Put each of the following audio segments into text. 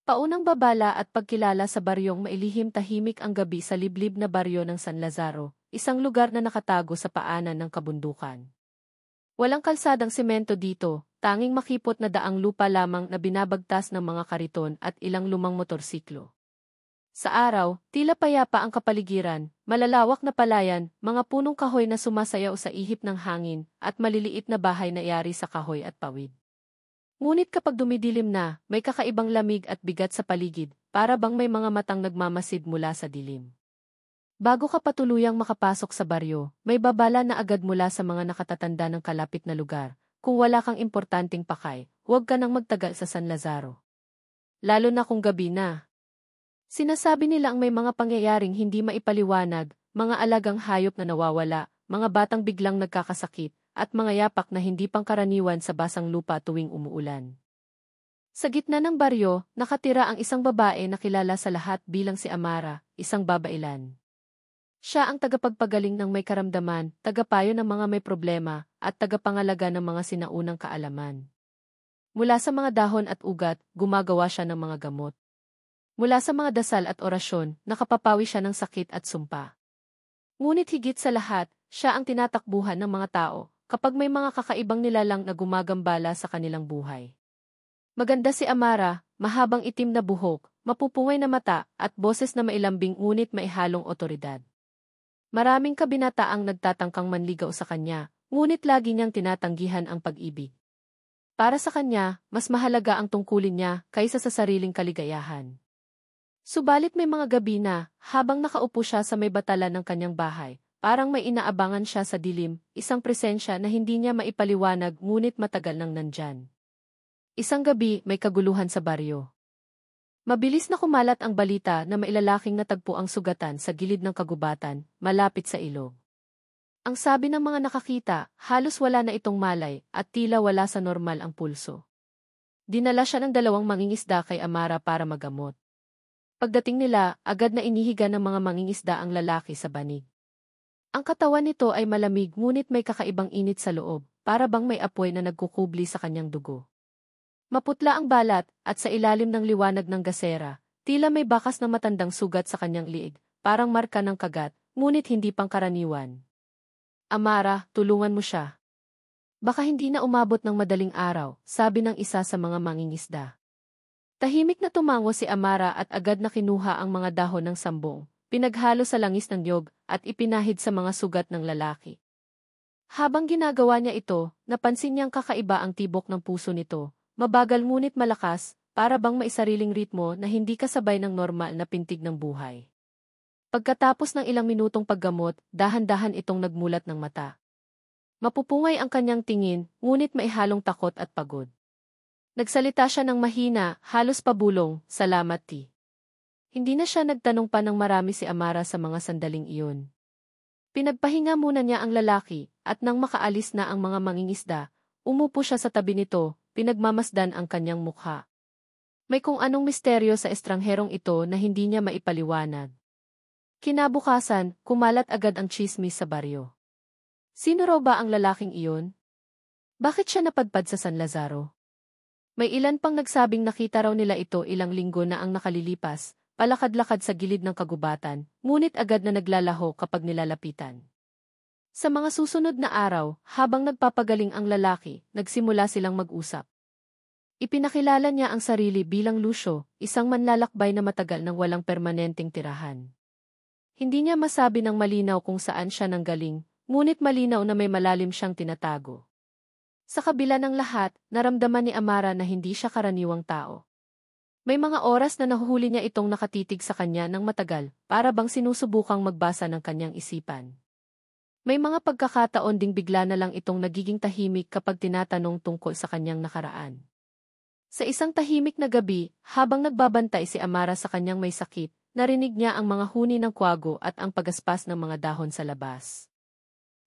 Paunang babala at pagkilala sa baryong mailihim tahimik ang gabi sa liblib na baryo ng San Lazaro, isang lugar na nakatago sa paanan ng kabundukan. Walang kalsadang semento dito, tanging makipot na daang lupa lamang na binabagtas ng mga kariton at ilang lumang motorsiklo. Sa araw, tila payapa ang kapaligiran, malalawak na palayan, mga punong kahoy na sumasayaw sa ihip ng hangin, at maliliit na bahay na yari sa kahoy at pawid. Ngunit kapag dumidilim na, may kakaibang lamig at bigat sa paligid, para bang may mga matang nagmamasid mula sa dilim. Bago ka patuluyang makapasok sa baryo, may babala na agad mula sa mga nakatatanda ng kalapit na lugar. Kung wala kang importanteng pakay, huwag ka nang magtagal sa San Lazaro. Lalo na kung gabi na. Sinasabi nila ang may mga pangyayaring hindi maipaliwanag, mga alagang hayop na nawawala, mga batang biglang nagkakasakit, at mga yapak na hindi pangkaraniwan sa basang lupa tuwing umuulan. Sa gitna ng baryo, nakatira ang isang babae na kilala sa lahat bilang si Amara, isang babailan. Siya ang tagapagpagaling ng may karamdaman, tagapayo ng mga may problema, at tagapangalaga ng mga sinaunang kaalaman. Mula sa mga dahon at ugat, gumagawa siya ng mga gamot. Mula sa mga dasal at orasyon, nakapapawi siya ng sakit at sumpa. Ngunit higit sa lahat, siya ang tinatakbuhan ng mga tao, kapag may mga kakaibang nilalang na gumagambala sa kanilang buhay. Maganda si Amara, mahabang itim na buhok, mapupungay na mata, at boses na mailambing ngunit maihalong otoridad. Maraming kabinataang nagtatangkang manligaw sa kanya, ngunit lagi niyang tinatanggihan ang pag-ibig. Para sa kanya, mas mahalaga ang tungkulin niya kaysa sa sariling kaligayahan. Subalit may mga gabi na, habang nakaupo siya sa may batalan ng kanyang bahay, parang may inaabangan siya sa dilim, isang presensya na hindi niya maipaliwanag ngunit matagal nang nandyan. Isang gabi, may kaguluhan sa baryo. Mabilis na kumalat ang balita na may lalaking natagpo ang sugatan sa gilid ng kagubatan, malapit sa ilog. Ang sabi ng mga nakakita, halos wala na itong malay at tila wala sa normal ang pulso. Dinala siya ng 2 mangingisda kay Amara para magamot. Pagdating nila, agad na inihiga ng mga mangingisda ang lalaki sa banig. Ang katawan nito ay malamig ngunit may kakaibang init sa loob, para bang may apoy na nagkukubli sa kanyang dugo. Maputla ang balat, at sa ilalim ng liwanag ng gasera, tila may bakas na matandang sugat sa kanyang liig, parang marka ng kagat, ngunit hindi pangkaraniwan. Amara, tulungan mo siya. Baka hindi na umabot ng madaling araw, sabi ng isa sa mga mangingisda. Tahimik na tumango si Amara at agad na kinuha ang mga dahon ng sambong, pinaghalo sa langis ng niyog, at ipinahid sa mga sugat ng lalaki. Habang ginagawa niya ito, napansin niyang kakaiba ang tibok ng puso nito, mabagal ngunit malakas, para bang may sariling ritmo na hindi kasabay ng normal na pintig ng buhay. Pagkatapos ng ilang minutong paggamot, dahan-dahan itong nagmulat ng mata. Mapupungay ang kanyang tingin, ngunit maihalong takot at pagod. Nagsalita siya ng mahina, halos pabulong, "Salamat, Ti." Hindi na siya nagtanong pa ng marami si Amara sa mga sandaling iyon. Pinagpahinga muna niya ang lalaki, at nang makaalis na ang mga mangingisda, umupo siya sa tabi nito, pinagmamasdan ang kanyang mukha. May kung anong misteryo sa estrangherong ito na hindi niya maipaliwanag. Kinabukasan, kumalat agad ang tsismis sa baryo. Sino raw ba ang lalaking iyon? Bakit siya napadpad sa San Lazaro? May ilan pang nagsabing nakita raw nila ito ilang linggo na ang nakalilipas, palakad-lakad sa gilid ng kagubatan, ngunit agad na naglalaho kapag nilalapitan. Sa mga susunod na araw, habang nagpapagaling ang lalaki, nagsimula silang mag-usap. Ipinakilala niya ang sarili bilang Lucio, isang manlalakbay na matagal nang walang permanenteng tirahan. Hindi niya masabi ng malinaw kung saan siya nanggaling, ngunit malinaw na may malalim siyang tinatago. Sa kabila ng lahat, naramdaman ni Amara na hindi siya karaniwang tao. May mga oras na nahuhuli niya itong nakatitig sa kanya ng matagal, para bang sinusubukang magbasa ng kanyang isipan. May mga pagkakataon ding bigla na lang itong nagiging tahimik kapag tinatanong tungkol sa kanyang nakaraan. Sa isang tahimik na gabi, habang nagbabantay si Amara sa kanyang may sakit, narinig niya ang mga huni ng kwago at ang pagaspas ng mga dahon sa labas.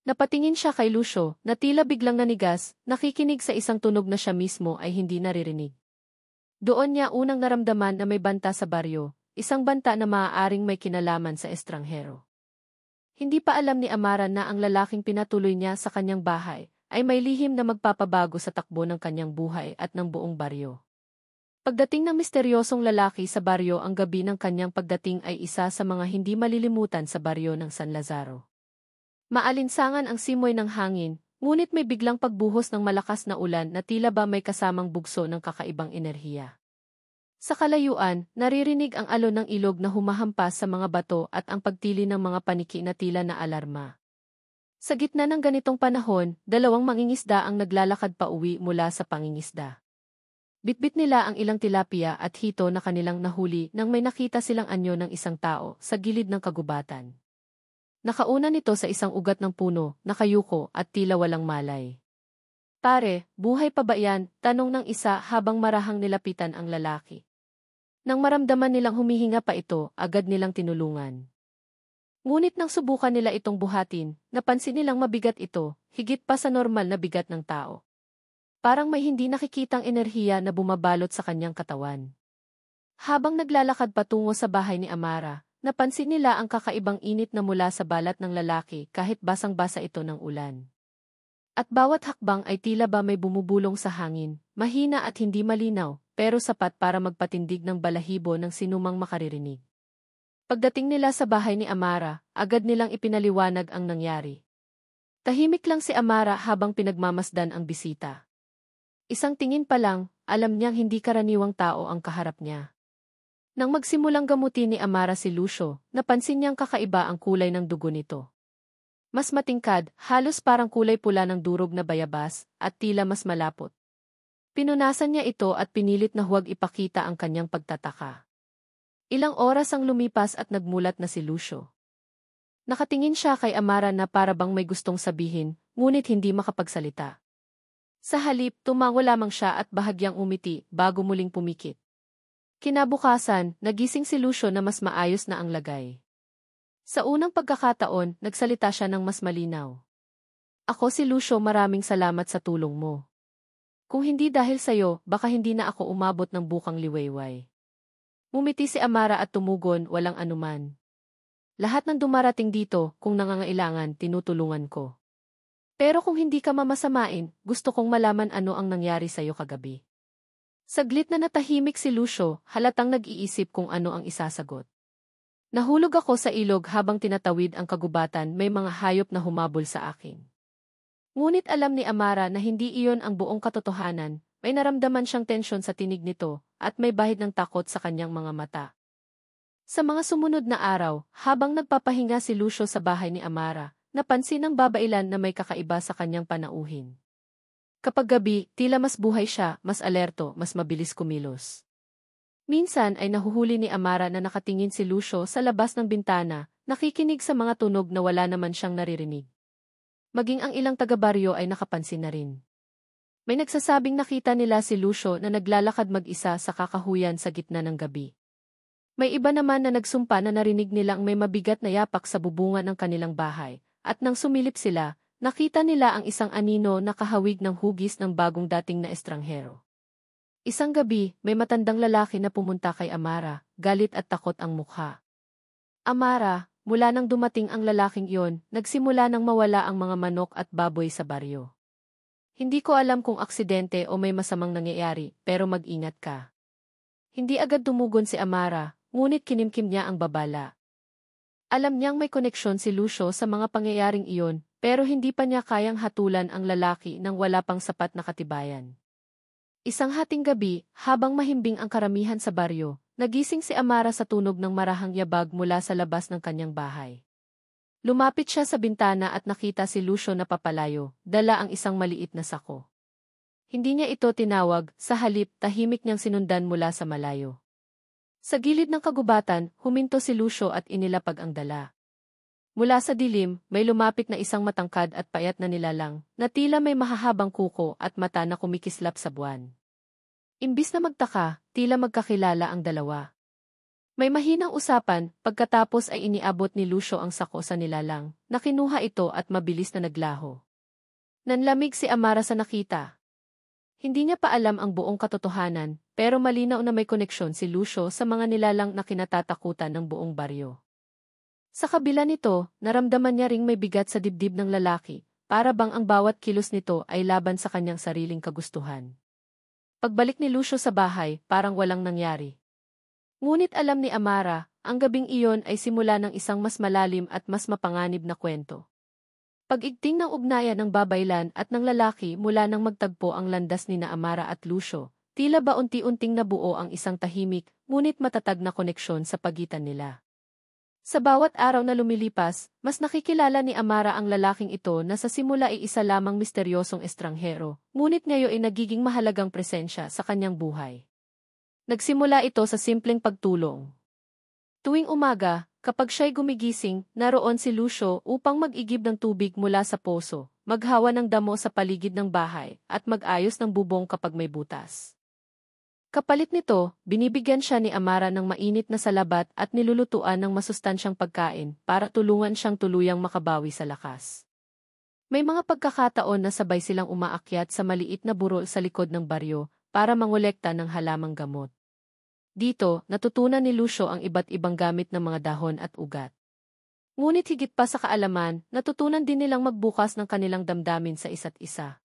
Napatingin siya kay Lucio, na tila biglang nanigas, nakikinig sa isang tunog na siya mismo ay hindi naririnig. Doon niya unang naramdaman na may banta sa baryo, isang banta na maaaring may kinalaman sa estranghero. Hindi pa alam ni Amara na ang lalaking pinatuloy niya sa kanyang bahay ay may lihim na magpapabago sa takbo ng kanyang buhay at ng buong baryo. Pagdating ng misteryosong lalaki sa baryo, ang gabi ng kanyang pagdating ay isa sa mga hindi malilimutan sa baryo ng San Lazaro. Maalinsangan ang simoy ng hangin, ngunit may biglang pagbuhos ng malakas na ulan na tila ba may kasamang bugso ng kakaibang enerhiya. Sa kalayuan, naririnig ang alon ng ilog na humahampas sa mga bato at ang pagtili ng mga paniki na tila na alarma. Sa gitna ng ganitong panahon, dalawang mangingisda ang naglalakad pa uwi mula sa pangingisda. Bitbit nila ang ilang tilapia at hito na kanilang nahuli nang may nakita silang anyo ng isang tao sa gilid ng kagubatan. Nakauna nito sa isang ugat ng puno, nakayuko at tila walang malay. "Pare, buhay pa ba yan?" tanong ng isa habang marahang nilapitan ang lalaki. Nang maramdaman nilang humihinga pa ito, agad nilang tinulungan. Ngunit nang subukan nila itong buhatin, napansin nilang mabigat ito, higit pa sa normal na bigat ng tao. Parang may hindi nakikitang enerhiya na bumabalot sa kanyang katawan. Habang naglalakad patungo sa bahay ni Amara, napansin nila ang kakaibang init na mula sa balat ng lalaki kahit basang-basa ito ng ulan. At bawat hakbang ay tila ba may bumubulong sa hangin, mahina at hindi malinaw, pero sapat para magpatindig ng balahibo ng sinumang makaririnig. Pagdating nila sa bahay ni Amara, agad nilang ipinaliwanag ang nangyari. Tahimik lang si Amara habang pinagmamasdan ang bisita. Isang tingin pa lang, alam niyang hindi karaniwang tao ang kaharap niya. Nang magsimulang gamutin ni Amara si Lucio, napansin niyang kakaiba ang kulay ng dugo nito. Mas matingkad, halos parang kulay pula ng durog na bayabas, at tila mas malapot. Pinunasan niya ito at pinilit na huwag ipakita ang kanyang pagtataka. Ilang oras ang lumipas at nagmulat na si Lucio. Nakatingin siya kay Amara na para bang may gustong sabihin, ngunit hindi makapagsalita. Sa halip, tumango lamang siya at bahagyang umiti bago muling pumikit. Kinabukasan, nagising si Lucio na mas maayos na ang lagay. Sa unang pagkakataon, nagsalita siya ng mas malinaw. "Ako si Lucio, maraming salamat sa tulong mo. Kung hindi dahil sa'yo, baka hindi na ako umabot ng bukang liwayway." Ngumiti si Amara at tumugon, "Walang anuman. Lahat ng dumarating dito, kung nangangailangan, tinutulungan ko. Pero kung hindi ka mamasamain, gusto kong malaman ano ang nangyari sa'yo kagabi." Saglit na natahimik si Lucio, halatang nag-iisip kung ano ang isasagot. "Nahulog ako sa ilog habang tinatawid ang kagubatan, may mga hayop na humabol sa akin." Ngunit alam ni Amara na hindi iyon ang buong katotohanan, may naramdaman siyang tensyon sa tinig nito, at may bahid ng takot sa kanyang mga mata. Sa mga sumunod na araw, habang nagpapahinga si Lucio sa bahay ni Amara, napansin ng babailan na may kakaiba sa kanyang panauhin. Kapag gabi, tila mas buhay siya, mas alerto, mas mabilis kumilos. Minsan ay nahuhuli ni Amara na nakatingin si Lucio sa labas ng bintana, nakikinig sa mga tunog na wala naman siyang naririnig. Maging ang ilang taga-baryo ay nakapansin na rin. May nagsasabing nakita nila si Lucio na naglalakad mag-isa sa kakahuyan sa gitna ng gabi. May iba naman na nagsumpa na narinig nilang may mabigat na yapak sa bubungan ng kanilang bahay, at nang sumilip sila, nakita nila ang isang anino na kahawig ng hugis ng bagong dating na estranghero. Isang gabi, may matandang lalaki na pumunta kay Amara, galit at takot ang mukha. "Amara, mula nang dumating ang lalaking iyon, nagsimula nang mawala ang mga manok at baboy sa baryo. Hindi ko alam kung aksidente o may masamang nangyayari, pero mag-ingat ka." Hindi agad tumugon si Amara, ngunit kinimkim niya ang babala. Alam niyang may koneksyon si Lucio sa mga pangyayaring iyon, pero hindi pa niya kayang hatulan ang lalaki nang wala pang sapat na katibayan. Isang hating gabi, habang mahimbing ang karamihan sa baryo, nagising si Amara sa tunog ng marahang yabag mula sa labas ng kanyang bahay. Lumapit siya sa bintana at nakita si Lucio na papalayo, dala ang isang maliit na sako. Hindi niya ito tinawag, sa halip tahimik niyang sinundan mula sa malayo. Sa gilid ng kagubatan, huminto si Lucio at inilapag ang dala. Mula sa dilim, may lumapit na isang matangkad at payat na nilalang, na tila may mahahabang kuko at mata na kumikislap sa buwan. Imbis na magtaka, tila magkakilala ang dalawa. May mahinang usapan, pagkatapos ay iniabot ni Lucio ang sako sa nilalang, na kinuha ito at mabilis na naglaho. Nanlamig si Amara sa nakita. Hindi niya pa alam ang buong katotohanan, pero malinaw na may koneksyon si Lucio sa mga nilalang na kinatatakutan ng buong baryo. Sa kabila nito, naramdaman niya ring may bigat sa dibdib ng lalaki, para bang ang bawat kilos nito ay laban sa kanyang sariling kagustuhan. Pagbalik ni Lucio sa bahay, parang walang nangyari. Ngunit alam ni Amara, ang gabing iyon ay simula ng isang mas malalim at mas mapanganib na kwento. Pag-igting ng ugnayan ng babaylan at ng lalaki mula nang magtagpo ang landas ni na Amara at Lucio, tila ba unti-unting nabuo ang isang tahimik, ngunit matatag na koneksyon sa pagitan nila. Sa bawat araw na lumilipas, mas nakikilala ni Amara ang lalaking ito na sa simula ay isa lamang misteryosong estranghero, ngunit ngayon ay nagiging mahalagang presensya sa kanyang buhay. Nagsimula ito sa simpleng pagtulong. Tuwing umaga, kapag siya'y gumigising, naroon si Lucio upang mag-igib ng tubig mula sa poso, maghawa ng damo sa paligid ng bahay, at mag-ayos ng bubong kapag may butas. Kapalit nito, binibigyan siya ni Amara ng mainit na salabat at nilulutuan ng masustansyang pagkain para tulungan siyang tuluyang makabawi sa lakas. May mga pagkakataon na sabay silang umaakyat sa maliit na burol sa likod ng baryo para mangolekta ng halamang gamot. Dito, natutunan ni Lucio ang iba't ibang gamit ng mga dahon at ugat. Ngunit higit pa sa kaalaman, natutunan din nilang magbukas ng kanilang damdamin sa isa't isa.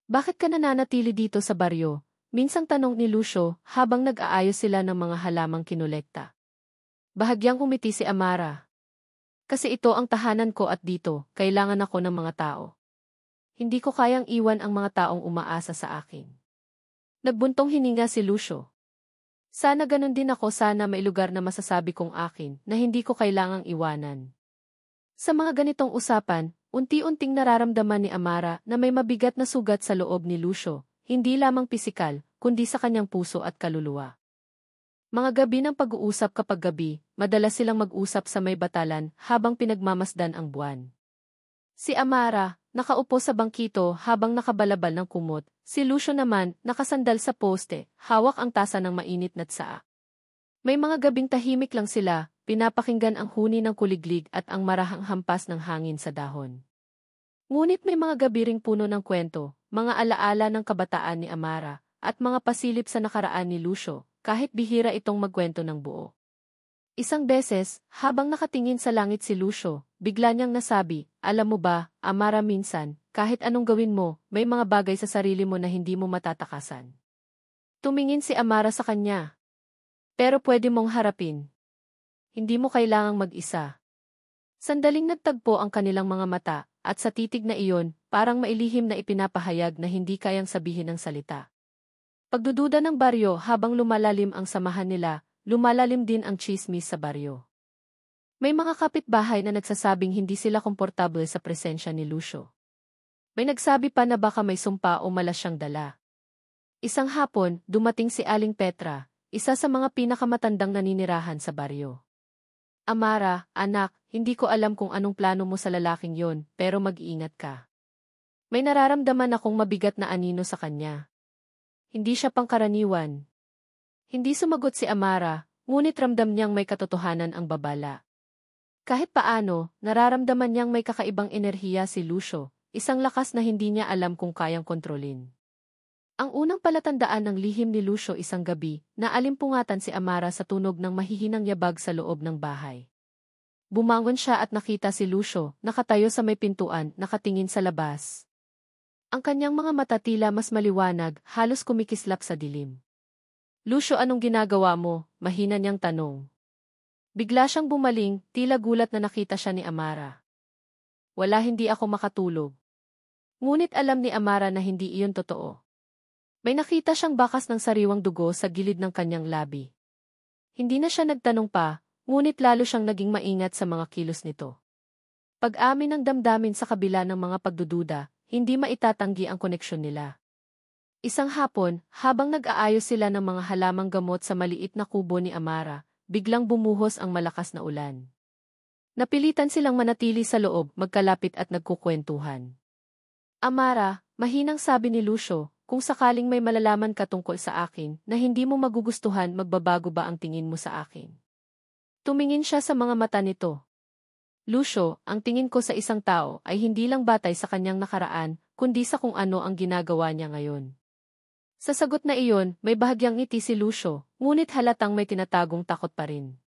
Bakit ka nananatili dito sa baryo? Minsang tanong ni Lucio habang nag-aayos sila ng mga halamang kinolekta. Bahagyang umiti si Amara. Kasi ito ang tahanan ko at dito, kailangan ako ng mga tao. Hindi ko kayang iwan ang mga taong umaasa sa akin. Nagbuntong hininga si Lucio. Sana ganun din ako, sana may lugar na masasabi kong akin na hindi ko kailangang iwanan. Sa mga ganitong usapan, unti-unting nararamdaman ni Amara na may mabigat na sugat sa loob ni Lucio, hindi lamang pisikal, kundi sa kanyang puso at kaluluwa. Mga gabi ng pag-uusap kapag gabi, madalas silang mag-usap sa may batalan habang pinagmamasdan ang buwan. Si Amara, nakaupo sa bangkito habang nakabalabal ng kumot, si Lucio naman, nakasandal sa poste, hawak ang tasa ng mainit na tsaa. May mga gabing tahimik lang sila, pinapakinggan ang huni ng kuliglig at ang marahang hampas ng hangin sa dahon. Ngunit may mga gabi ring puno ng kwento, mga alaala ng kabataan ni Amara, at mga pasilip sa nakaraan ni Lucio, kahit bihira itong magkwento ng buo. Isang beses, habang nakatingin sa langit si Lucio, bigla niyang nasabi, alam mo ba, Amara, minsan, kahit anong gawin mo, may mga bagay sa sarili mo na hindi mo matatakasan. Tumingin si Amara sa kanya. Pero pwede mong harapin. Hindi mo kailangang mag-isa. Sandaling nagtagpo ang kanilang mga mata, at sa titig na iyon, parang mailihim na ipinapahayag na hindi kayang sabihin ng salita. Pagdududa ng baryo habang lumalalim ang samahan nila, lumalalim din ang tsismis sa baryo. May mga kapitbahay na nagsasabing hindi sila komportable sa presensya ni Lucio. May nagsabi pa na baka may sumpa o malas siyang dala. Isang hapon, dumating si Aling Petra, isa sa mga pinakamatandang naninirahan sa baryo. Amara, anak, hindi ko alam kung anong plano mo sa lalaking yon, pero mag-iingat ka. May nararamdaman akong mabigat na anino sa kanya. Hindi siya pangkaraniwan. Hindi sumagot si Amara, ngunit ramdam niyang may katotohanan ang babala. Kahit paano, nararamdaman niyang may kakaibang enerhiya si Lucio, isang lakas na hindi niya alam kung kayang kontrolin. Ang unang palatandaan ng lihim ni Lucio isang gabi, naalimpungatan si Amara sa tunog ng mahihinang yabag sa loob ng bahay. Bumangon siya at nakita si Lucio, nakatayo sa may pintuan, nakatingin sa labas. Ang kanyang mga mata tila mas maliwanag, halos kumikislap sa dilim. Lucio, anong ginagawa mo? Mahina niyang tanong. Bigla siyang bumaling, tila gulat na nakita siya ni Amara. Wala, hindi ako makatulog. Ngunit alam ni Amara na hindi iyon totoo. May nakita siyang bakas ng sariwang dugo sa gilid ng kanyang labi. Hindi na siya nagtanong pa, ngunit lalo siyang naging maingat sa mga kilos nito. Pag-amin ng damdamin sa kabila ng mga pagdududa, hindi maitatanggi ang koneksyon nila. Isang hapon, habang nag-aayos sila ng mga halamang gamot sa maliit na kubo ni Amara, biglang bumuhos ang malakas na ulan. Napilitan silang manatili sa loob, magkalapit at nagkukwentuhan. Amara, mahinang sabi ni Lucio, kung sakaling may malalaman ka tungkol sa akin na hindi mo magugustuhan, magbabago ba ang tingin mo sa akin? Tumingin siya sa mga mata nito. Lucio, ang tingin ko sa isang tao ay hindi lang batay sa kanyang nakaraan, kundi sa kung ano ang ginagawa niya ngayon. Sa sagot na iyon, may bahagyang ngiti si Lucio, ngunit halatang may tinatagong takot pa rin.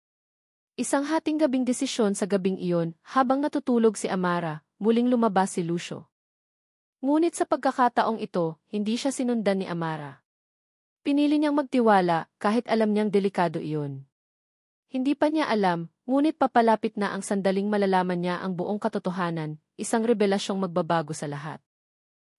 Isang hating gabing desisyon sa gabing iyon, habang natutulog si Amara, muling lumabas si Lucio. Ngunit sa pagkakataong ito, hindi siya sinundan ni Amara. Pinili niyang magtiwala kahit alam niyang delikado iyon. Hindi pa niya alam, ngunit papalapit na ang sandaling malalaman niya ang buong katotohanan, isang revelasyong magbabago sa lahat.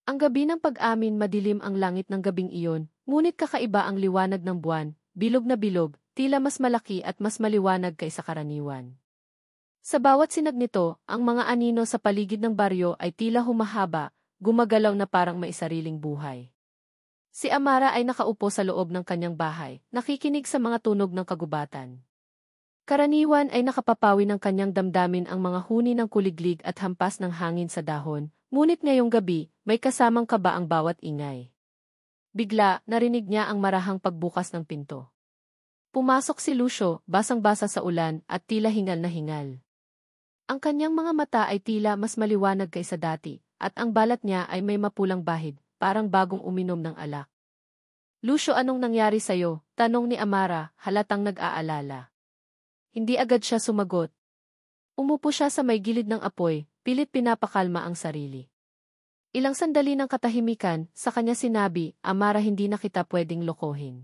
Ang gabi ng pag-amin madilim ang langit ng gabing iyon, ngunit kakaiba ang liwanag ng buwan, bilog na bilog, tila mas malaki at mas maliwanag kaysa karaniwan. Sa bawat sinag nito, ang mga anino sa paligid ng baryo ay tila humahaba, gumagalaw na parang may sariling buhay. Si Amara ay nakaupo sa loob ng kanyang bahay, nakikinig sa mga tunog ng kagubatan. Karaniwan ay nakapapawi ng kanyang damdamin ang mga huni ng kuliglig at hampas ng hangin sa dahon, ngunit ngayong gabi, may kasamang kaba ang bawat ingay. Bigla, narinig niya ang marahang pagbukas ng pinto. Pumasok si Lucio, basang-basa sa ulan at tila hingal na hingal. Ang kanyang mga mata ay tila mas maliwanag kaysa dati, at ang balat niya ay may mapulang bahid, parang bagong uminom ng alak. Lucio, anong nangyari sa'yo? Tanong ni Amara, halatang nag-aalala. Hindi agad siya sumagot. Umupo siya sa may gilid ng apoy, pilit pinapakalma ang sarili. Ilang sandali ng katahimikan, sa kanya sinabi, Amara, hindi na kita pwedeng lokohin.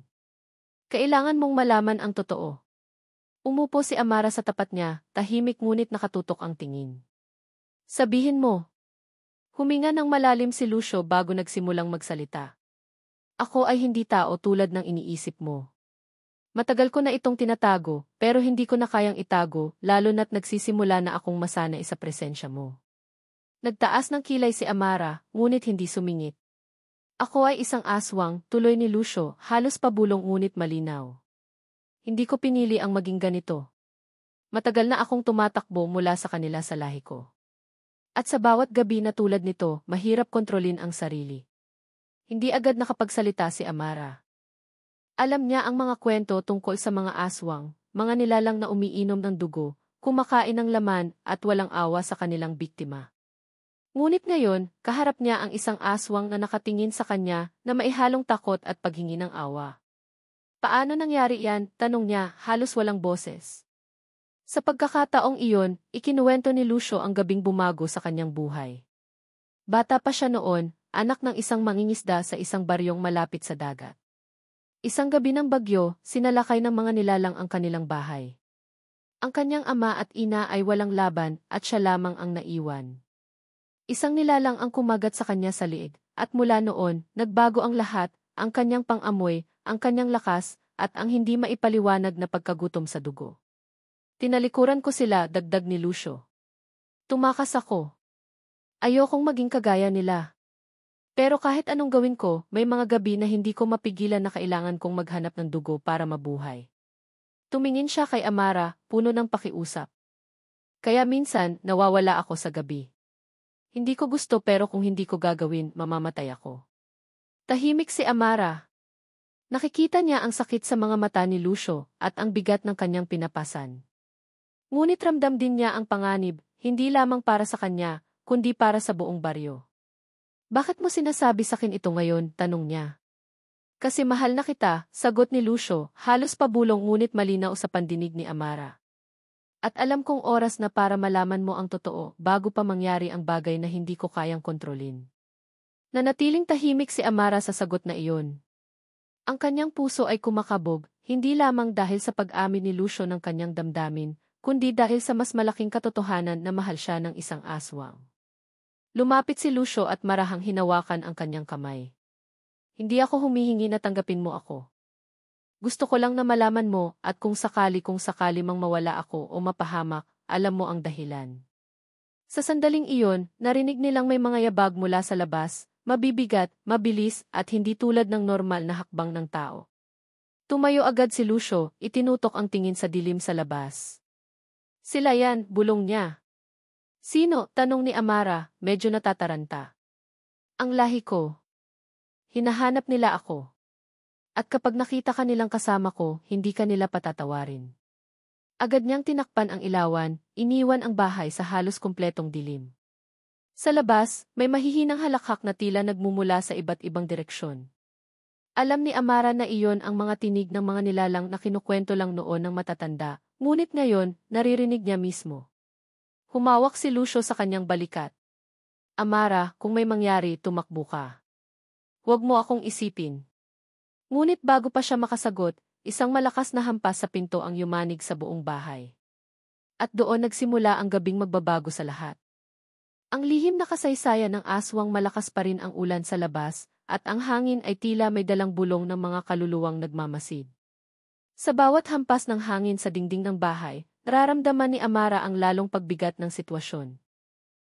Kailangan mong malaman ang totoo. Umupo si Amara sa tapat niya, tahimik ngunit nakatutok ang tingin. Sabihin mo. Huminga ng malalim si Lucio bago nagsimulang magsalita. Ako ay hindi tao tulad ng iniisip mo. Matagal ko na itong tinatago, pero hindi ko na kayang itago, lalo na't nagsisimula na akong masanay sa presensya mo. Nagtaas ng kilay si Amara, ngunit hindi sumingit. Ako ay isang aswang, tuloy ni Lucio, halos pabulong ngunit malinaw. Hindi ko pinili ang maging ganito. Matagal na akong tumatakbo mula sa kanila sa lahi ko. At sa bawat gabi na tulad nito, mahirap kontrolin ang sarili. Hindi agad nakapagsalita si Amara. Alam niya ang mga kwento tungkol sa mga aswang, mga nilalang na umiinom ng dugo, kumakain ng laman at walang awa sa kanilang biktima. Ngunit ngayon, kaharap niya ang isang aswang na nakatingin sa kanya na maihalong takot at paghingi ng awa. Paano nangyari yan? Tanong niya, halos walang boses. Sa pagkakataong iyon, ikinuwento ni Lucio ang gabing bumago sa kanyang buhay. Bata pa siya noon, anak ng isang mangingisda sa isang baryong malapit sa dagat. Isang gabi ng bagyo, sinalakay ng mga nilalang ang kanilang bahay. Ang kanyang ama at ina ay walang laban at siya lamang ang naiwan. Isang nilalang ang kumagat sa kanya sa liig, at mula noon, nagbago ang lahat, ang kanyang pang-amoy, ang kanyang lakas, at ang hindi maipaliwanag na pagkagutom sa dugo. Tinalikuran ko sila, dagdag ni Lucio. Tumakas ako. Ayokong maging kagaya nila. Pero kahit anong gawin ko, may mga gabi na hindi ko mapigilan na kailangan kong maghanap ng dugo para mabuhay. Tumingin siya kay Amara, puno ng pakiusap. Kaya minsan, nawawala ako sa gabi. Hindi ko gusto pero kung hindi ko gagawin, mamamatay ako. Tahimik si Amara. Nakikita niya ang sakit sa mga mata ni Lucio at ang bigat ng kanyang pinapasan. Ngunit ramdam din niya ang panganib, hindi lamang para sa kanya, kundi para sa buong baryo. Bakit mo sinasabi sa akin ito ngayon? Tanong niya. Kasi mahal na kita, sagot ni Lucio, halos pabulong ngunit malinaw sa pandinig ni Amara. At alam kong oras na para malaman mo ang totoo bago pa mangyari ang bagay na hindi ko kayang kontrolin. Nanatiling tahimik si Amara sa sagot na iyon. Ang kanyang puso ay kumakabog, hindi lamang dahil sa pag-amin ni Lucio ng kanyang damdamin, kundi dahil sa mas malaking katotohanan na mahal siya ng isang aswang. Lumapit si Lucio at marahang hinawakan ang kanyang kamay. Hindi ako humihingi na tanggapin mo ako. Gusto ko lang na malaman mo at kung sakali mang mawala ako o mapahamak, alam mo ang dahilan. Sa sandaling iyon, narinig nilang may mga yabag mula sa labas, mabibigat, mabilis at hindi tulad ng normal na hakbang ng tao. Tumayo agad si Lucio, itinutok ang tingin sa dilim sa labas. Sila yan, bulong niya. Sino? Tanong ni Amara, medyo natataranta. Ang lahi ko. Hinahanap nila ako. At kapag nakita ka nilang kasama ko, hindi ka nila patatawarin. Agad niyang tinakpan ang ilawan, iniwan ang bahay sa halos kumpletong dilim. Sa labas, may mahihinang halakhak na tila nagmumula sa iba't ibang direksyon. Alam ni Amara na iyon ang mga tinig ng mga nilalang na kinukwento lang noon ng matatanda, ngunit ngayon, naririnig niya mismo. Humawak si Lucio sa kanyang balikat. Amara, kung may mangyari, tumakbo ka. Huwag mo akong isipin. Ngunit bago pa siya makasagot, isang malakas na hampas sa pinto ang yumanig sa buong bahay. At doon nagsimula ang gabing magbabago sa lahat. Ang lihim na kasaysayan ng aswang, malakas pa rin ang ulan sa labas, at ang hangin ay tila may dalang bulong ng mga kaluluwang nagmamasid. Sa bawat hampas ng hangin sa dingding ng bahay, nararamdaman ni Amara ang lalong pagbigat ng sitwasyon.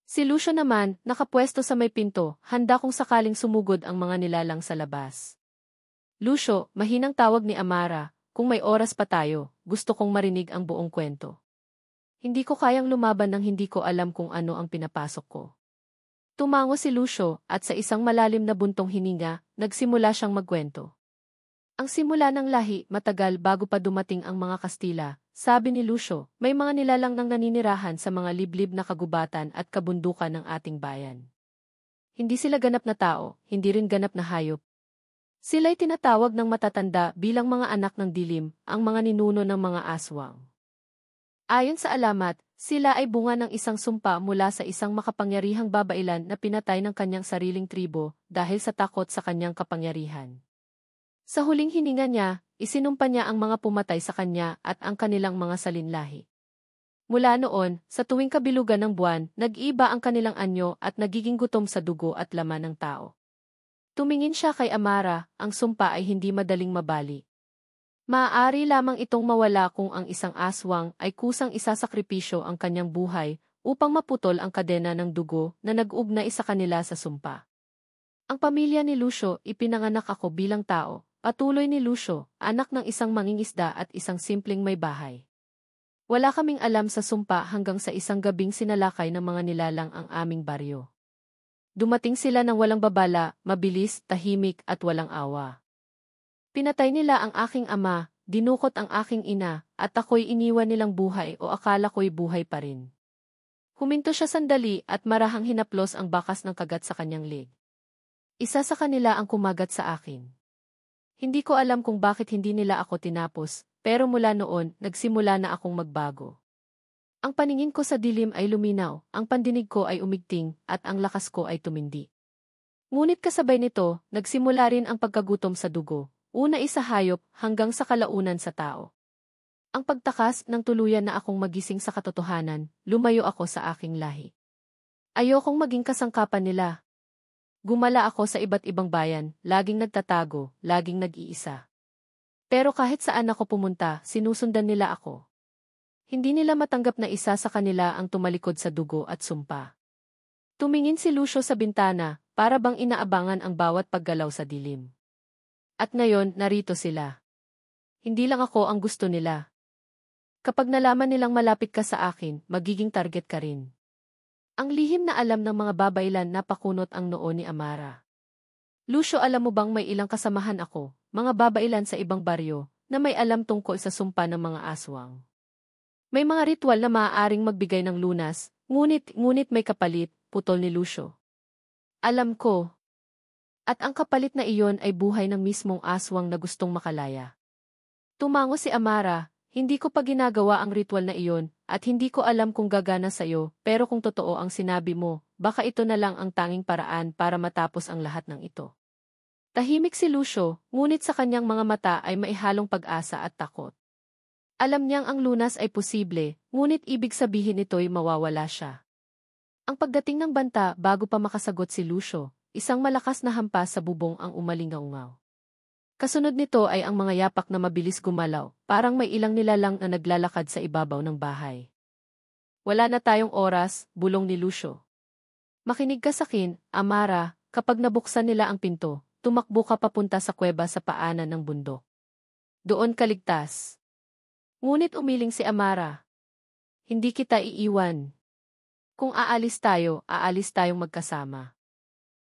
Si Lucio naman, nakapwesto sa may pinto, handa kung sakaling sumugod ang mga nilalang sa labas. Lucio, mahinang tawag ni Amara, kung may oras pa tayo, gusto kong marinig ang buong kwento. Hindi ko kayang lumaban nang hindi ko alam kung ano ang pinapasok ko. Tumango si Lucio, at sa isang malalim na buntong hininga, nagsimula siyang magkwento. Ang simula ng lahi, matagal bago pa dumating ang mga Kastila, sabi ni Lucio, may mga nilalang nang naninirahan sa mga liblib na kagubatan at kabundukan ng ating bayan. Hindi sila ganap na tao, hindi rin ganap na hayop. Sila'y tinatawag ng matatanda bilang mga anak ng dilim, ang mga ninuno ng mga aswang. Ayon sa alamat, sila ay bunga ng isang sumpa mula sa isang makapangyarihang babailan na pinatay ng kanyang sariling tribo dahil sa takot sa kanyang kapangyarihan. Sa huling hininga niya, isinumpa niya ang mga pumatay sa kanya at ang kanilang mga salinlahi. Mula noon, sa tuwing kabilugan ng buwan, nag-iba ang kanilang anyo at nagiging gutom sa dugo at laman ng tao. Tumingin siya kay Amara, ang sumpa ay hindi madaling mabali. Maaari lamang itong mawala kung ang isang aswang ay kusang isasakripisyo ang kanyang buhay upang maputol ang kadena ng dugo na nag-ugnay sa kanila sa sumpa. Ang pamilya ni Lucio, ipinanganak ako bilang tao, patuloy ni Lucio, anak ng isang mangingisda at isang simpleng may bahay. Wala kaming alam sa sumpa hanggang sa isang gabing sinalakay ng mga nilalang ang aming baryo. Dumating sila ng walang babala, mabilis, tahimik at walang awa. Pinatay nila ang aking ama, dinukot ang aking ina, at ako'y iniwan nilang buhay o akala ko'y buhay pa rin. Huminto siya sandali at marahang hinaplos ang bakas ng kagat sa kanyang leg. Isa sa kanila ang kumagat sa akin. Hindi ko alam kung bakit hindi nila ako tinapos, pero mula noon, nagsimula na akong magbago. Ang paningin ko sa dilim ay luminaw, ang pandinig ko ay umigting, at ang lakas ko ay tumindi. Ngunit kasabay nito, nagsimula rin ang pagkagutom sa dugo. Una sa hayop hanggang sa kalaunan sa tao. Ang pagtakas ng tuluyan na akong magising sa katotohanan, lumayo ako sa aking lahi. Ayokong maging kasangkapan nila. Gumala ako sa iba't ibang bayan, laging nagtatago, laging nag-iisa. Pero kahit saan ako pumunta, sinusundan nila ako. Hindi nila matanggap na isa sa kanila ang tumalikod sa dugo at sumpa. Tumingin si Lucio sa bintana, para bang inaabangan ang bawat paggalaw sa dilim. At ngayon, narito sila. Hindi lang ako ang gusto nila. Kapag nalaman nilang malapit ka sa akin, magiging target ka rin. Ang lihim na alam ng mga babailan na pakunot ang noo ni Amara. Lucio, alam mo bang may ilang kasamahan ako, mga babailan sa ibang baryo, na may alam tungkol sa sumpa ng mga aswang. May mga ritual na maaaring magbigay ng lunas, ngunit may kapalit, putol ni Lucio. Alam ko. At ang kapalit na iyon ay buhay ng mismong aswang na gustong makalaya. Tumango si Amara, hindi ko pa ginagawa ang ritual na iyon, at hindi ko alam kung gagana sa'yo, pero kung totoo ang sinabi mo, baka ito na lang ang tanging paraan para matapos ang lahat ng ito. Tahimik si Lucio, ngunit sa kanyang mga mata ay maihalong pag-asa at takot. Alam niyang ang lunas ay posible, ngunit ibig sabihin nito'y mawawala siya. Ang pagdating ng banta bago pa makasagot si Lucio, isang malakas na hampas sa bubong ang umalingaungaw. Kasunod nito ay ang mga yapak na mabilis gumalaw, parang may ilang nilalang na naglalakad sa ibabaw ng bahay. Wala na tayong oras, bulong ni Lucio. Makinig ka sakin, Amara, kapag nabuksan nila ang pinto, tumakbo ka papunta sa kuweba sa paanan ng bundok. Doon ka ligtas. Ngunit umiling si Amara. Hindi kita iiwan. Kung aalis tayong magkasama.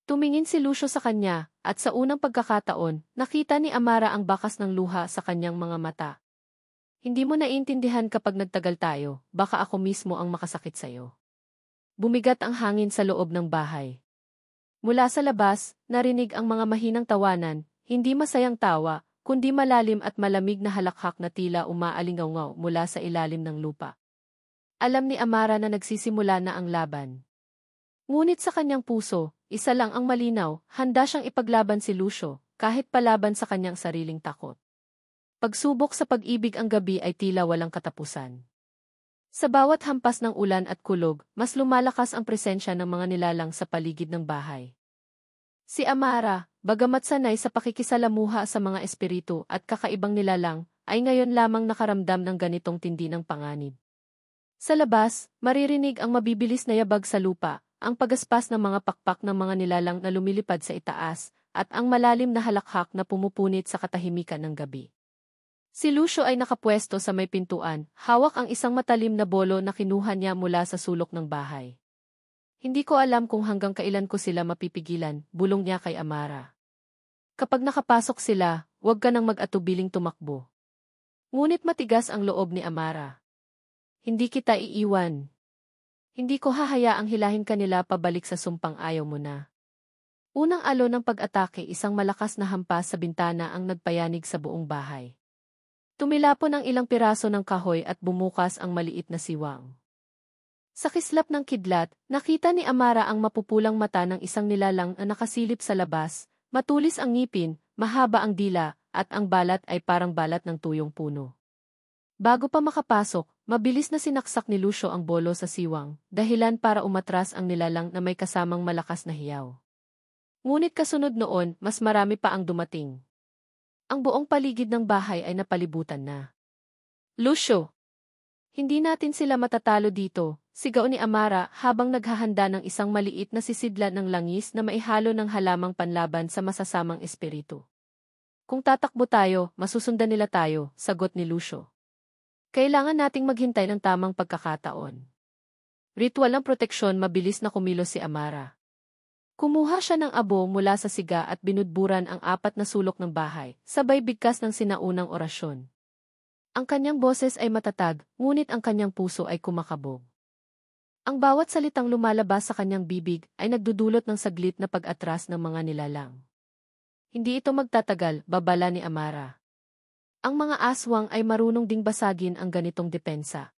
Tumingin si Lucio sa kanya, at sa unang pagkakataon, nakita ni Amara ang bakas ng luha sa kanyang mga mata. Hindi mo naiintindihan kapag nagtagal tayo, baka ako mismo ang makasakit sa'yo. Bumigat ang hangin sa loob ng bahay. Mula sa labas, narinig ang mga mahinang tawanan, hindi masayang tawa, kundi malalim at malamig na halakhak na tila umaalingaw mula sa ilalim ng lupa. Alam ni Amara na nagsisimula na ang laban. Ngunit sa kanyang puso, isa lang ang malinaw, handa siyang ipaglaban si Lucio, kahit palaban sa kanyang sariling takot. Pagsubok sa pag-ibig ang gabi ay tila walang katapusan. Sa bawat hampas ng ulan at kulog, mas lumalakas ang presensya ng mga nilalang sa paligid ng bahay. Si Amara, bagamat sanay sa pakikisalamuha sa mga espiritu at kakaibang nilalang, ay ngayon lamang nakaramdam ng ganitong tindi ng panganib. Sa labas, maririnig ang mabibilis na yabag sa lupa, ang pagaspas ng mga pakpak ng mga nilalang na lumilipad sa itaas, at ang malalim na halakhak na pumupunit sa katahimikan ng gabi. Si Lucio ay nakapwesto sa may pintuan, hawak ang isang matalim na bolo na kinuha niya mula sa sulok ng bahay. Hindi ko alam kung hanggang kailan ko sila mapipigilan, bulong niya kay Amara. Kapag nakapasok sila, huwag ka nang mag-atubiling tumakbo. Ngunit matigas ang loob ni Amara. Hindi kita iiwan. Hindi ko hahayaang hilahin kanila pabalik sa sumpang ayaw mo na. Unang alon ng pag-atake, isang malakas na hampas sa bintana ang nagpayanig sa buong bahay. Tumilapon ang ilang piraso ng kahoy at bumukas ang maliit na siwang. Sa kislap ng kidlat, nakita ni Amara ang mapupulang mata ng isang nilalang na nakasilip sa labas, matulis ang ngipin, mahaba ang dila, at ang balat ay parang balat ng tuyong puno. Bago pa makapasok, mabilis na sinaksak ni Lucio ang bolo sa siwang, dahilan para umatras ang nilalang na may kasamang malakas na hiyaw. Ngunit kasunod noon, mas marami pa ang dumating. Ang buong paligid ng bahay ay napalibutan na. Lucio! Hindi natin sila matatalo dito, sigaw ni Amara habang naghahanda ng isang maliit na sisidlan ng langis na maihalo ng halamang panlaban sa masasamang espiritu. Kung tatakbo tayo, masusundan nila tayo, sagot ni Lucio. Kailangan nating maghintay ng tamang pagkakataon. Ritual ng proteksyon, mabilis na kumilos si Amara. Kumuha siya ng abo mula sa siga at binudburan ang 4 na sulok ng bahay, sabay bigkas ng sinaunang orasyon. Ang kanyang boses ay matatag, ngunit ang kanyang puso ay kumakabog. Ang bawat salitang lumalabas sa kanyang bibig ay nagdudulot ng saglit na pag-atras ng mga nilalang. Hindi ito magtatagal, babala ni Amara. Ang mga aswang ay marunong ding basagin ang ganitong depensa.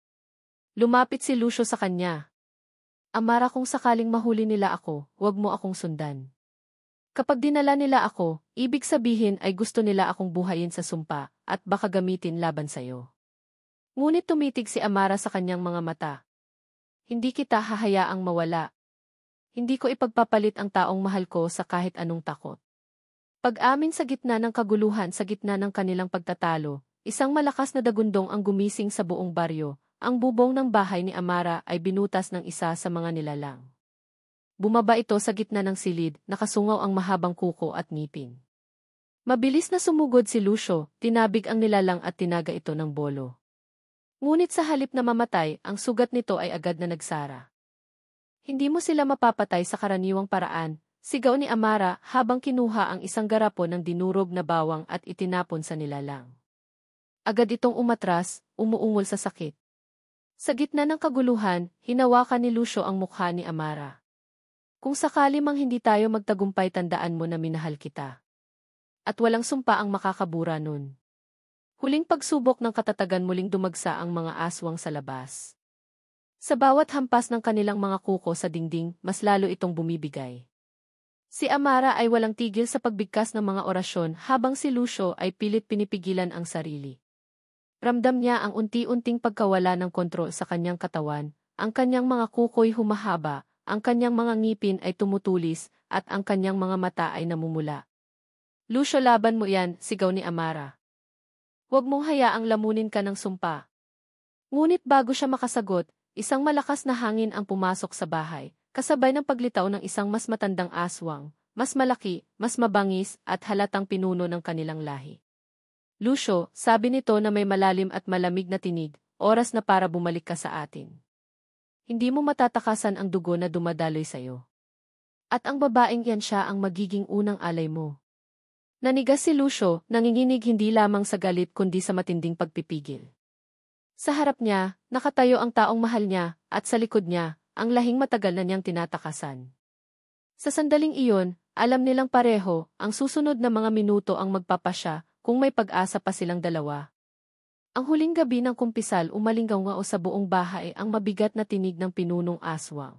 Lumapit si Lucio sa kanya. Amara, kung sakaling mahuli nila ako, huwag mo akong sundan. Kapag dinala nila ako, ibig sabihin ay gusto nila akong buhayin sa sumpa at baka gamitin laban sayo. Ngunit tumitig si Amara sa kanyang mga mata. Hindi kita hahayaang mawala. Hindi ko ipagpapalit ang taong mahal ko sa kahit anong takot. Pag-amin sa gitna ng kaguluhan, sa gitna ng kanilang pagtatalo, isang malakas na dagundong ang gumising sa buong baryo. Ang bubong ng bahay ni Amara ay binutas ng isa sa mga nilalang. Bumaba ito sa gitna ng silid, nakasungaw ang mahabang kuko at ngipin. Mabilis na sumugod si Lucio, tinabig ang nilalang at tinaga ito ng bolo. Ngunit sa halip na mamatay, ang sugat nito ay agad na nagsara. Hindi mo sila mapapatay sa karaniwang paraan, sigaw ni Amara habang kinuha ang isang garapon ng dinurog na bawang at itinapon sa nilalang. Agad itong umatras, umuungol sa sakit. Sa gitna ng kaguluhan, hinawakan ni Lucio ang mukha ni Amara. Kung sakali mang hindi tayo magtagumpay, tandaan mo na minahal kita. At walang sumpa ang makakabura nun. Huling pagsubok ng katatagan, muling dumagsa ang mga aswang sa labas. Sa bawat hampas ng kanilang mga kuko sa dingding, mas lalo itong bumibigay. Si Amara ay walang tigil sa pagbigkas ng mga orasyon habang si Lucio ay pilit pinipigilan ang sarili. Ramdam niya ang unti-unting pagkawala ng kontrol sa kanyang katawan, ang kanyang mga kuko'y humahaba, ang kanyang mga ngipin ay tumutulis, at ang kanyang mga mata ay namumula. Lucio, laban mo yan, sigaw ni Amara. Huwag mong hayaang lamunin ka ng sumpa. Ngunit bago siya makasagot, isang malakas na hangin ang pumasok sa bahay, kasabay ng paglitaw ng isang mas matandang aswang, mas malaki, mas mabangis, at halatang pinuno ng kanilang lahi. Lucio, sabi nito na may malalim at malamig na tinig, oras na para bumalik ka sa atin. Hindi mo matatakasan ang dugo na dumadaloy sa'yo. At ang babaeng yan, siya ang magiging unang alay mo. Nanigas si Lucio, nanginginig hindi lamang sa galit kundi sa matinding pagpipigil. Sa harap niya, nakatayo ang taong mahal niya, at sa likod niya, ang lahing matagal na niyang tinatakasan. Sa sandaling iyon, alam nilang pareho, ang susunod na mga minuto ang magpapasya, kung may pag-asa pa silang dalawa. Ang huling gabi ng kumpisal, umalinggaw-ngao sa buong bahay ang mabigat na tinig ng pinunong aswang.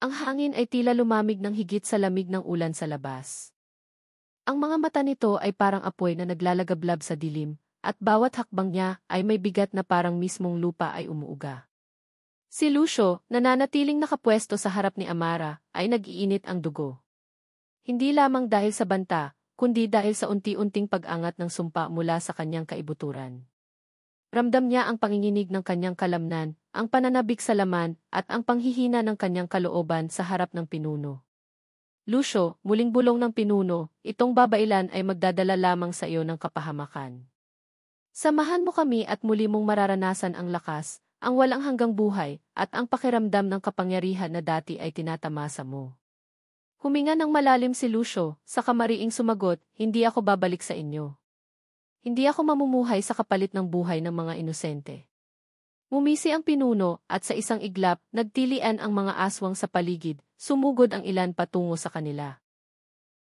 Ang hangin ay tila lumamig ng higit sa lamig ng ulan sa labas. Ang mga mata nito ay parang apoy na naglalagablab sa dilim, at bawat hakbang niya ay may bigat na parang mismong lupa ay umuuga. Si Lucio, nananatiling nakapwesto sa harap ni Amara, ay nag-iinit ang dugo. Hindi lamang dahil sa banta, kundi dahil sa unti-unting pag-angat ng sumpa mula sa kanyang kaibuturan. Ramdam niya ang panginginig ng kanyang kalamnan, ang pananabik sa laman, at ang panghihina ng kanyang kalooban sa harap ng pinuno. Lucio, muling bulong ng pinuno, itong babailan ay magdadala lamang sa iyo ng kapahamakan. Samahan mo kami at muli mong mararanasan ang lakas, ang walang hanggang buhay, at ang pakiramdam ng kapangyarihan na dati ay tinatamasa mo. Huminga ng malalim si Lucio, sa kamariing sumagot, hindi ako babalik sa inyo. Hindi ako mamumuhay sa kapalit ng buhay ng mga inosente. Mumisi ang pinuno, at sa isang iglap, nagtilian ang mga aswang sa paligid, sumugod ang ilan patungo sa kanila.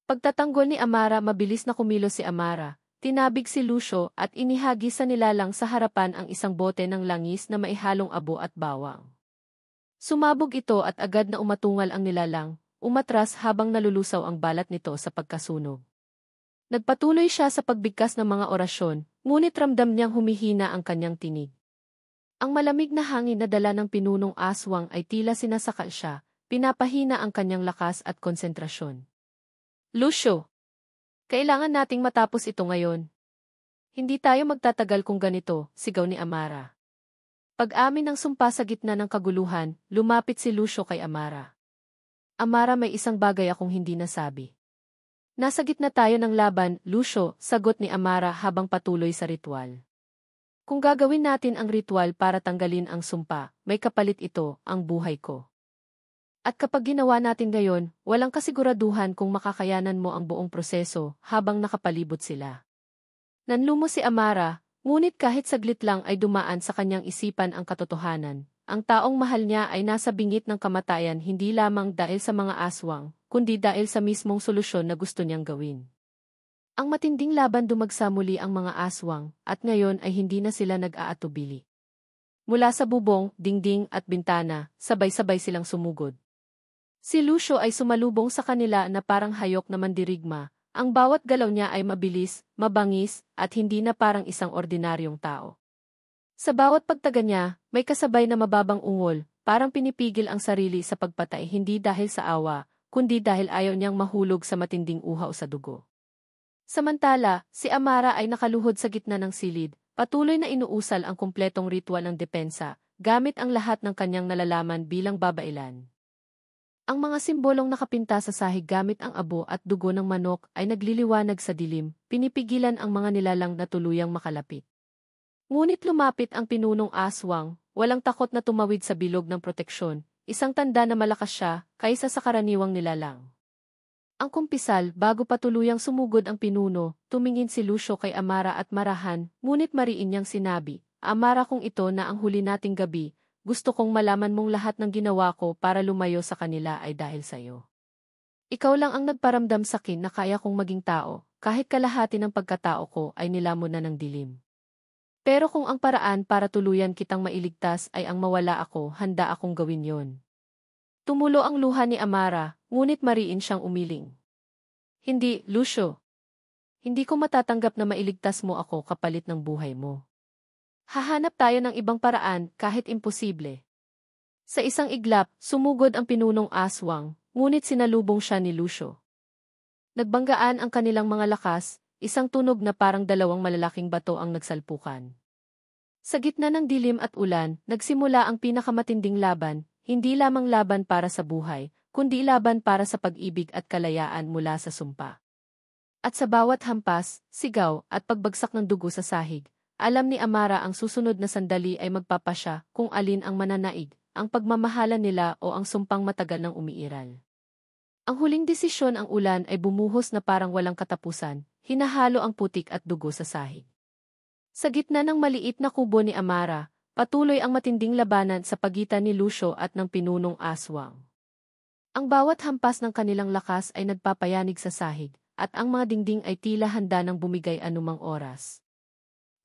Pagtatanggol ni Amara, mabilis na kumilos si Amara, tinabig si Lucio at inihagi sa nilalang sa harapan ang isang bote ng langis na maihalong abo at bawang. Sumabog ito at agad na umatungal ang nilalang, umatras habang nalulusaw ang balat nito sa pagkasunog. Nagpatuloy siya sa pagbigkas ng mga orasyon, ngunit ramdam niyang humihina ang kanyang tinig. Ang malamig na hangin na dala ng pinunong aswang ay tila sinasakal siya, pinapahina ang kanyang lakas at konsentrasyon. Lucio! Kailangan nating matapos ito ngayon. Hindi tayo magtatagal kung ganito, sigaw ni Amara. Pag-amin ng sumpa sa gitna ng kaguluhan, lumapit si Lucio kay Amara. Amara, may isang bagay akong hindi nasabi. Nasa gitna tayo ng laban, Lucio, sagot ni Amara habang patuloy sa ritual. Kung gagawin natin ang ritual para tanggalin ang sumpa, may kapalit ito, ang buhay ko. At kapag ginawa natin ngayon, walang kasiguraduhan kung makakayanan mo ang buong proseso habang nakapalibot sila. Nanlumo si Amara, ngunit kahit saglit lang ay dumaan sa kanyang isipan ang katotohanan. Ang taong mahal niya ay nasa bingit ng kamatayan hindi lamang dahil sa mga aswang, kundi dahil sa mismong solusyon na gusto niyang gawin. Ang matinding laban dumagsa muli ang mga aswang, at ngayon ay hindi na sila nag-aatubili. Mula sa bubong, dingding at bintana, sabay-sabay silang sumugod. Si Lucio ay sumalubong sa kanila na parang hayok na mandirigma, ang bawat galaw niya ay mabilis, mabangis, at hindi na parang isang ordinaryong tao. Sa bawat pagtaga niya, may kasabay na mababang ungol, parang pinipigil ang sarili sa pagpatay hindi dahil sa awa, kundi dahil ayaw niyang mahulog sa matinding uhaw sa dugo. Samantala, si Amara ay nakaluhod sa gitna ng silid, patuloy na inuusal ang kumpletong ritual ng depensa, gamit ang lahat ng kanyang nalalaman bilang babailan. Ang mga simbolong nakapinta sa sahig gamit ang abo at dugo ng manok ay nagliliwanag sa dilim, pinipigilan ang mga nilalang na tuluyang makalapit. Ngunit lumapit ang pinunong aswang, walang takot na tumawid sa bilog ng proteksyon, isang tanda na malakas siya kaysa sa karaniwang nilalang. Ang kumpisal, bago pa tuluyang sumugod ang pinuno, tumingin si Lucio kay Amara at marahan, ngunit mariin niyang sinabi, Amara, kung ito na ang huli nating gabi, gusto kong malaman mong lahat ng ginawa ko para lumayo sa kanila ay dahil sa'yo. Ikaw lang ang nagparamdam sa akin na kaya kong maging tao, kahit kalahati ng pagkatao ko ay nilamon na ng dilim. Pero kung ang paraan para tuluyan kitang mailigtas ay ang mawala ako, handa akong gawin yon. Tumulo ang luha ni Amara, ngunit mariin siyang umiling. Hindi, Lucio. Hindi ko matatanggap na mailigtas mo ako kapalit ng buhay mo. Hahanap tayo ng ibang paraan kahit imposible. Sa isang iglap, sumugod ang pinunong aswang, ngunit sinalubong siya ni Lucio. Nagbanggaan ang kanilang mga lakas, isang tunog na parang dalawang malalaking bato ang nagsalpukan. Sa gitna ng dilim at ulan, nagsimula ang pinakamatinding laban, hindi lamang laban para sa buhay, kundi laban para sa pag-ibig at kalayaan mula sa sumpa. At sa bawat hampas, sigaw, at pagbagsak ng dugo sa sahig, alam ni Amara ang susunod na sandali ay magpapasya kung alin ang mananaig, ang pagmamahalan nila o ang sumpang matagal ng umiiral. Ang huling desisyon, ang ulan ay bumuhos na parang walang katapusan, hinahalo ang putik at dugo sa sahig. Sa gitna ng maliit na kubo ni Amara, patuloy ang matinding labanan sa pagitan ni Lucio at ng pinunong aswang. Ang bawat hampas ng kanilang lakas ay nagpapayanig sa sahig, at ang mga dingding ay tila handa ng bumigay anumang oras.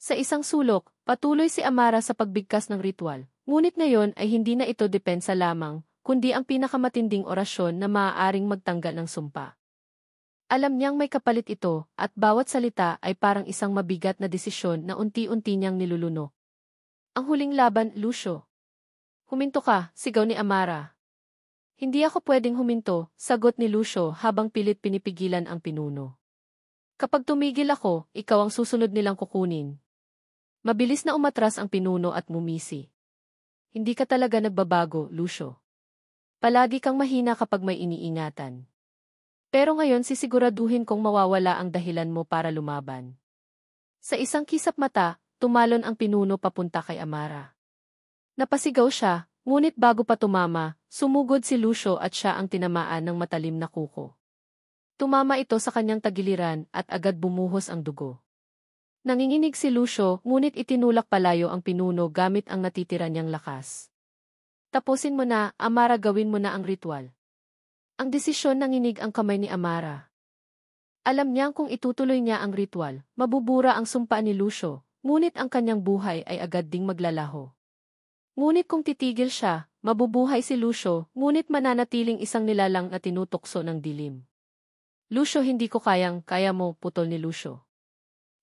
Sa isang sulok, patuloy si Amara sa pagbigkas ng ritual, ngunit ngayon ay hindi na ito depensa lamang, kundi ang pinakamatinding orasyon na maaaring magtanggal ng sumpa. Alam niyang may kapalit ito, at bawat salita ay parang isang mabigat na desisyon na unti-unti niyang niluluno. Ang huling laban, Lucio. Huminto ka, sigaw ni Amara. Hindi ako pwedeng huminto, sagot ni Lucio habang pilit pinipigilan ang pinuno. Kapag tumigil ako, ikaw ang susunod nilang kukunin. Mabilis na umatras ang pinuno at mumisi. Hindi ka talaga nagbabago, Lucio. Palagi kang mahina kapag may iniingatan. Pero ngayon sisiguraduhin kong mawawala ang dahilan mo para lumaban. Sa isang kisap mata, tumalon ang pinuno papunta kay Amara. Napasigaw siya, ngunit bago pa tumama, sumugod si Lucio at siya ang tinamaan ng matalim na kuko. Tumama ito sa kanyang tagiliran at agad bumuhos ang dugo. Nanginginig si Lucio, ngunit itinulak palayo ang pinuno gamit ang natitira niyang lakas. Tapusin mo na, Amara, gawin mo na ang ritual. Ang desisyon nanginig ang kamay ni Amara. Alam niyang kung itutuloy niya ang ritual, mabubura ang sumpa ni Lucio, ngunit ang kanyang buhay ay agad ding maglalaho. Ngunit kung titigil siya, mabubuhay si Lucio, ngunit mananatiling isang nilalang na tinutokso ng dilim. Lucio, hindi ko kaya mo, putol ni Lucio.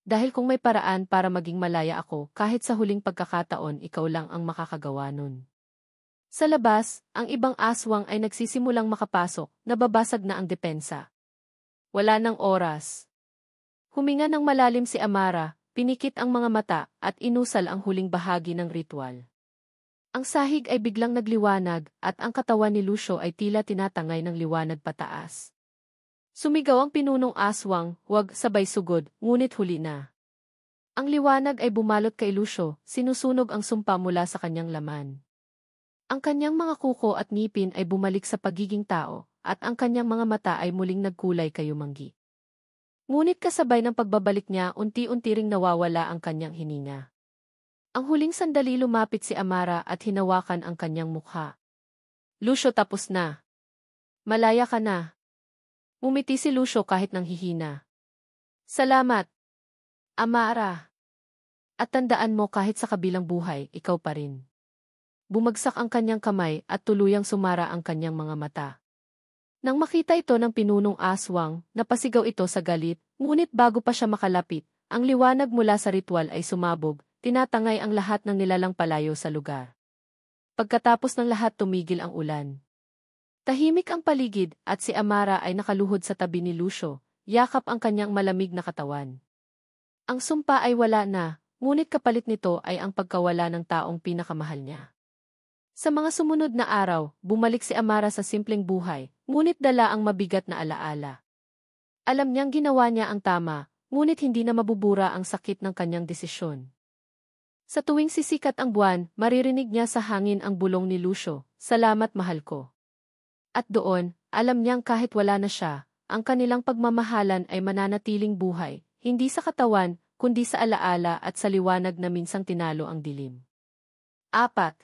Dahil kung may paraan para maging malaya ako, kahit sa huling pagkakataon ikaw lang ang makakagawa nun. Sa labas, ang ibang aswang ay nagsisimulang makapasok, nababasag na ang depensa. Wala nang oras. Huminga ng malalim si Amara, pinikit ang mga mata, at inusal ang huling bahagi ng ritual. Ang sahig ay biglang nagliwanag, at ang katawan ni Lucio ay tila tinatangay ng liwanag pataas. Sumigaw ang pinunong aswang, huwag sabay sugod, ngunit huli na. Ang liwanag ay bumalot kay Lucio, sinusunog ang sumpa mula sa kanyang laman. Ang kanyang mga kuko at ngipin ay bumalik sa pagiging tao, at ang kanyang mga mata ay muling nagkulay kayumanggi. Ngunit kasabay ng pagbabalik niya, unti-unti ring nawawala ang kanyang hininga. Ang huling sandali lumapit si Amara at hinawakan ang kanyang mukha. Lucio, tapos na. Malaya ka na. Umiti si Lucio kahit nanghihina. Salamat, Amara. At tandaan mo, kahit sa kabilang buhay, ikaw pa rin. Bumagsak ang kanyang kamay at tuluyang sumara ang kanyang mga mata. Nang makita ito ng pinunong aswang, napasigaw ito sa galit, ngunit bago pa siya makalapit, ang liwanag mula sa ritual ay sumabog, tinatangay ang lahat ng nilalang palayo sa lugar. Pagkatapos ng lahat, tumigil ang ulan. Tahimik ang paligid at si Amara ay nakaluhod sa tabi ni Lucio, yakap ang kanyang malamig na katawan. Ang sumpa ay wala na, ngunit kapalit nito ay ang pagkawala ng taong pinakamahal niya. Sa mga sumunod na araw, bumalik si Amara sa simpleng buhay, ngunit dala ang mabigat na alaala. Alam niyang ginawa niya ang tama, ngunit hindi na mabubura ang sakit ng kanyang desisyon. Sa tuwing sisikat ang buwan, maririnig niya sa hangin ang bulong ni Lucio, "Salamat, mahal ko." At doon, alam niyang kahit wala na siya, ang kanilang pagmamahalan ay mananatiling buhay, hindi sa katawan, kundi sa alaala at sa liwanag na minsang tinalo ang dilim. 4.